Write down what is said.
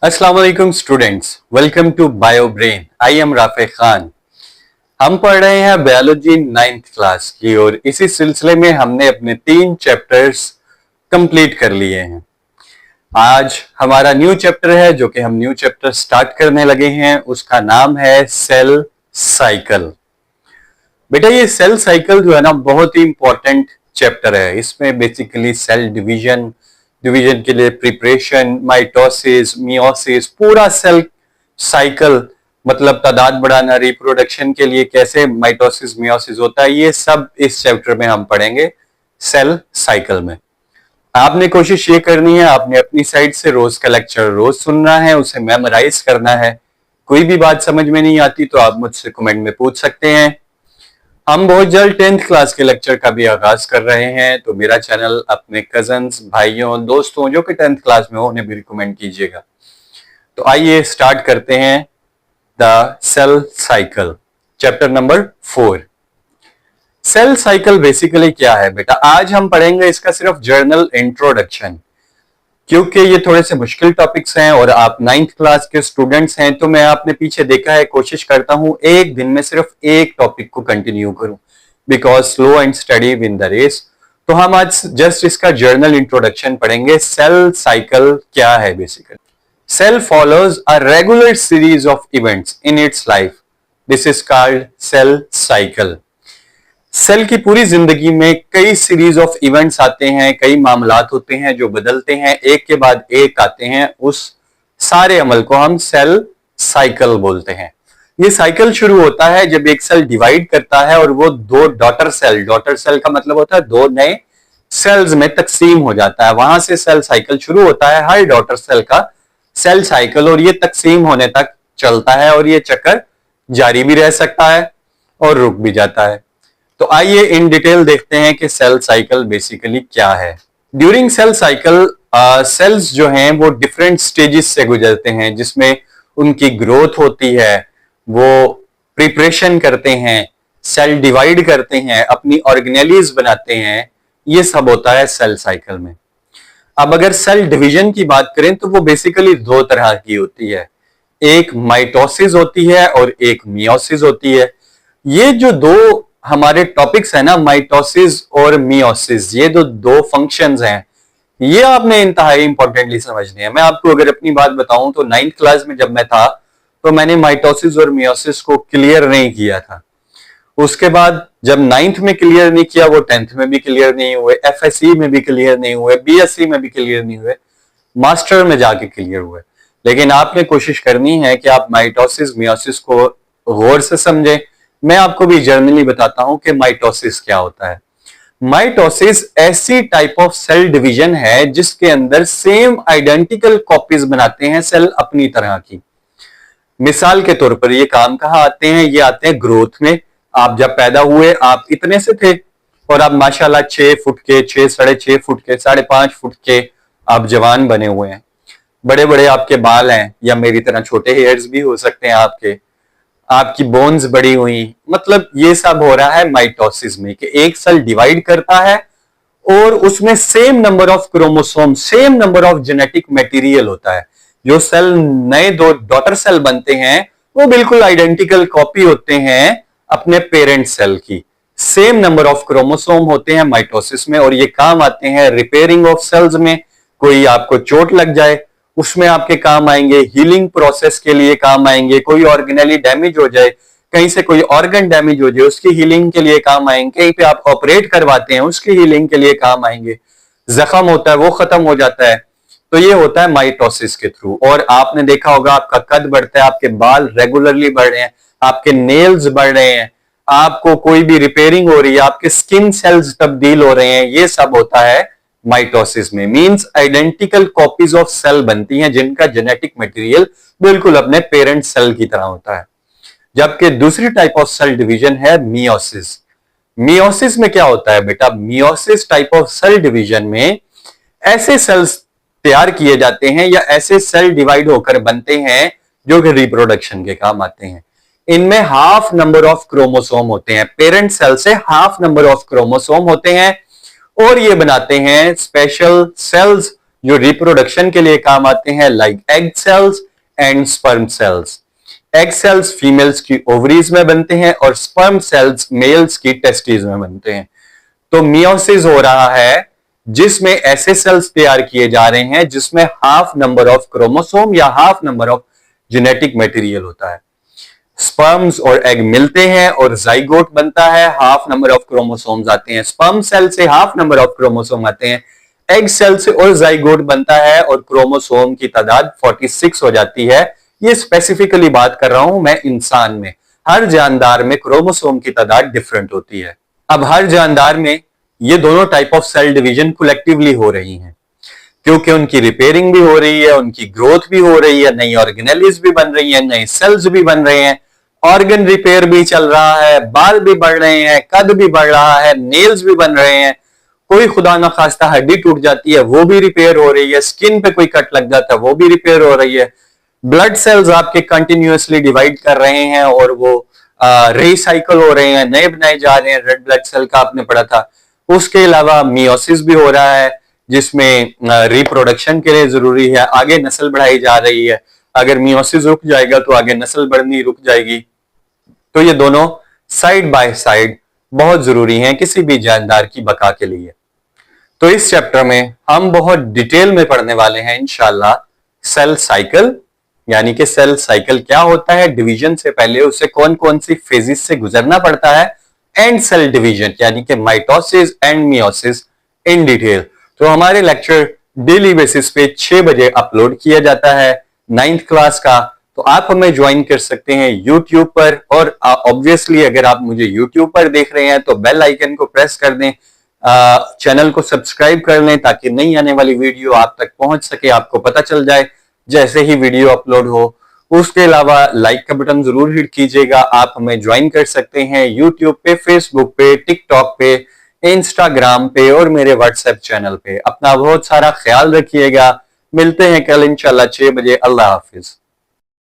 अस्सलाम वालेकुम students, welcome to bio brain. I am Rafay Khan. हम पढ़ रहे हैं बायोलॉजी 9th क्लास की और इसी सिलसिले में हमने अपने 3 चैप्टर्स कंप्लीट कर लिए हैं। आज हमारा न्यू चैप्टर है जो कि हम न्यू चैप्टर स्टार्ट करने लगे हैं, उसका नाम है सेल साइकिल। बेटा ये सेल साइकिल जो है ना बहुत ही इंपॉर्टेंट चैप्टर है। इसमें बेसिकली सेल डिवीजन, डिवीजन के लिए प्रिपरेशन, माइटोसिस, मियोसिस, पूरा सेल साइकिल मतलब तादाद बढ़ाना, रिप्रोडक्शन के लिए कैसे माइटोसिस मियोसिस होता है, ये सब इस चैप्टर में हम पढ़ेंगे सेल साइकिल में। आपने कोशिश ये करनी है, आपने अपनी साइड से रोज का लेक्चर रोज सुनना है, उसे मेमोराइज करना है। कोई भी बात समझ में नहीं आती तो आप मुझसे कमेंट में पूछ सकते हैं। हम बहुत जल्द 10th क्लास के लेक्चर का भी आगाज कर रहे हैं, तो मेरा चैनल अपने कजन्स, भाइयों, दोस्तों जो कि 10th क्लास में हो उन्हें भी रिकमेंड कीजिएगा। तो आइए स्टार्ट करते हैं the cell cycle, chapter number 4। Cell cycle basically क्या है बेटा, आज हम पढ़ेंगे इसका सिर्फ जर्नल इंट्रोडक्शन, क्योंकि ये थोड़े से मुश्किल टॉपिक्स हैं और आप 9th क्लास के स्टूडेंट्स हैं। तो मैं आपने पीछे देखा है, कोशिश करता हूं एक दिन में सिर्फ एक टॉपिक को कंटिन्यू करूं, because slow and steady win the race. तो हम आज जस्ट इसका जर्नल इंट्रोडक्शन पढ़ेंगे। सेल साइकिल क्या है basically? Cell follows a regular series of events in its life, this is called cell cycle. Cell की पूरी जिंदगी में कई सीरीज ऑफ इवेंट्स आते हैं, कई मामलात होते हैं जो बदलते हैं, एक के बाद एक आते हैं। उस सारे अमल को हम सेल साइकिल बोलते हैं। ये साइकिल शुरू होता है जब एक सेल डिवाइड करता है और वो दो डॉटर सेल का मतलब होता है दो नए सेल्स में तकसीम हो जाता है, वहां से सेल साइकिल शुरू होता है। हर डॉटर सेल का सेल साइकिल, और ये तकसीम होने तक चलता है और ये चक्कर जारी भी रह सकता है और रुक भी जाता है। तो आइए इन डिटेल देखते हैं कि सेल साइकिल बेसिकली क्या है। ड्यूरिंग सेल साइकिल सेल्स जो हैं वो डिफरेंट स्टेजेस से गुजरते हैं, जिसमें उनकी ग्रोथ होती है, वो प्रिपरेशन करते हैं, सेल डिवाइड करते हैं, अपनी ऑर्गेनेलीज बनाते हैं। ये सब होता है सेल साइकिल में। अब अगर सेल डिवीजन की बात करें तो वो बेसिकली दो तरह की होती है, एक माइटोसिस होती है और एक मियोसिस होती है। ये जो दो हमारे टॉपिक्स है ना, माइटोसिस और मियोसिस, ये जो दो फंक्शंस हैं, ये आपने इंतहाई इंपॉर्टेंटली समझने हैं। मैं आपको अगर अपनी बात बताऊं तो 9th क्लास में जब मैं था तो मैंने माइटोसिस और मियोसिस को क्लियर नहीं किया था। उसके बाद जब 9th में क्लियर नहीं किया, वो 10th में भी क्लियर नहीं हुए, एफएससी में भी क्लियर नहीं हुए, बीएससी में भी क्लियर नहीं हुए, मास्टर में जाके क्लियर हुए। लेकिन आपने कोशिश करनी है कि आप माइटोसिस मियोसिस को गौर से समझें। मैं आपको भी जर्नली बताता हूं कि माइटोसिस क्या होता है। माइटोसिस ऐसी टाइप ऑफ सेल डिवीजन है जिसके अंदर सेम आइडेंटिकल कॉपीज बनाते हैं सेल अपनी तरह की। मिसाल के तौर पर ये काम कहाँ आते हैं? ये आते हैं ग्रोथ में। आप जब पैदा हुए आप इतने से थे और आप माशाल्लाह 6 फुट के, 6 साढ़े 6 फुट के, 5.5 फुट के आप जवान बने हुए हैं। बड़े बड़े आपके बाल हैं, या मेरी तरह छोटे हेयर्स भी हो सकते हैं आपके। आपकी बोन्स बड़ी हुई, मतलब ये सब हो रहा है माइटोसिस में, कि एक सेल डिवाइड करता है और उसमें same number of chromosome, same number of genetic material होता है। जो सेल नए दो डॉटर सेल बनते हैं वो बिल्कुल आइडेंटिकल कॉपी होते हैं अपने पेरेंट सेल की। सेम नंबर ऑफ क्रोमोसोम होते हैं माइटोसिस में, और ये काम आते हैं रिपेयरिंग ऑफ सेल्स में। कोई आपको चोट लग जाए उसमें आपके काम आएंगे, हीलिंग प्रोसेस के लिए काम आएंगे। कोई ऑर्गेनली डैमेज हो जाए, कहीं से कोई ऑर्गन डैमेज हो जाए, उसकी हीलिंग के लिए काम आएंगे। कहीं पे आप ऑपरेट करवाते हैं उसकी हीलिंग के लिए काम आएंगे। जख्म होता है वो खत्म हो जाता है। तो ये होता है माइटोसिस के थ्रू। और आपने देखा होगा आपका कद बढ़ता है, आपके बाल रेगुलरली बढ़ रहे हैं, आपके नेल्स बढ़ रहे हैं, आपको कोई भी रिपेयरिंग हो रही है, आपके स्किन सेल्स तब्दील हो रहे हैं। ये सब होता है माइटोसिस में। Means identical copies of cell बनती हैं जिनका जेनेटिक मटेरियल बिल्कुल अपने पेरेंट सेल की तरह होता है। जबकि दूसरी टाइप ऑफ सेल डिवीजन है मियोसिस। मियोसिस में क्या होता है बेटा? Meiosis type of cell division में ऐसे सेल्स तैयार किए जाते हैं या ऐसे सेल डिवाइड होकर बनते हैं जो कि रिप्रोडक्शन के काम आते हैं। इनमें हाफ नंबर ऑफ क्रोमोसोम होते हैं, पेरेंट सेल से हाफ नंबर ऑफ क्रोमोसोम होते हैं, और ये बनाते हैं स्पेशल सेल्स जो रिप्रोडक्शन के लिए काम आते हैं, like egg cells and sperm cells. Egg cells females की ओवरीज में बनते हैं और स्पर्म सेल्स मेल्स की टेस्टिस में बनते हैं। तो मियोसिस हो रहा है जिसमें ऐसे सेल्स तैयार किए जा रहे हैं जिसमें हाफ नंबर ऑफ क्रोमोसोम या half number of genetic material होता है। स्पर्म्स और एग मिलते हैं और जाइगोट बनता है, हाफ नंबर ऑफ क्रोमोसोम्स आते हैं। स्पर्म सेल से हाफ नंबर ऑफ क्रोमोसोम आते हैं, एग सेल से और जाइगोट बनता है और क्रोमोसोम की तादाद 46 हो जाती है। ये स्पेसिफिकली बात कर रहा हूं मैं इंसान में, हर जानदार में क्रोमोसोम की तादाद डिफरेंट होती है। अब हर जानदार में ये दोनों type of cell division collectively हो रही हैं, क्योंकि उनकी रिपेयरिंग भी हो रही है, उनकी ग्रोथ भी हो रही है, नई ऑर्गेनेलिज भी बन रही है, नए सेल्स भी बन रहे हैं, ऑर्गन रिपेयर भी चल रहा है, बाल भी बढ़ रहे हैं, कद भी बढ़ रहा है, नेल्स भी बन रहे हैं, कोई खुदा ना खास्ता हड्डी टूट जाती है वो भी रिपेयर हो रही है, स्किन पे कोई कट लग जाता है वो भी रिपेयर हो रही है, ब्लड सेल्स आपके कंटिन्यूअसली डिवाइड कर रहे हैं और वो रिसाइकल हो रहे हैं, नए बनाए जा रहे हैं। रेड ब्लड सेल का आपने पढ़ा था। उसके अलावा मियोसिस भी हो रहा है जिसमें रिप्रोडक्शन के लिए जरूरी है, आगे नस्ल बढ़ाई जा रही है। अगर मियोसिस रुक जाएगा तो आगे नस्ल बढ़नी रुक जाएगी। तो ये दोनों साइड बाय साइड बहुत जरूरी हैं किसी भी जानदार की बका के लिए। तो इस चैप्टर में हम बहुत डिटेल में पढ़ने वाले हैं इंशाल्लाह सेल साइकिल, यानी कि सेल साइकिल क्या होता है, डिवीजन से पहले उसे कौन कौन सी फेजेस से गुजरना पड़ता है, एंड सेल डिवीजन यानी कि mitosis and meiosis in detail. तो हमारे लेक्चर डेली बेसिस पे 6 बजे अपलोड किया जाता है 9th क्लास का। तो आप हमें ज्वाइन कर सकते हैं यूट्यूब पर, और ऑब्वियसली अगर आप मुझे यूट्यूब पर देख रहे हैं तो बेल आइकन को प्रेस कर दें, चैनल को सब्सक्राइब कर लें ताकि नई आने वाली वीडियो आप तक पहुंच सके, आपको पता चल जाए जैसे ही वीडियो अपलोड हो। उसके अलावा लाइक का बटन जरूर हिट कीजिएगा। आप हमें ज्वाइन कर सकते हैं यूट्यूब पे, फेसबुक पे, टिकटॉक पे, इंस्टाग्राम पे और मेरे व्हाट्सएप चैनल पे। अपना बहुत सारा ख्याल रखिएगा। मिलते हैं कल इंशाल्लाह 6 बजे। अल्लाह हाफिज।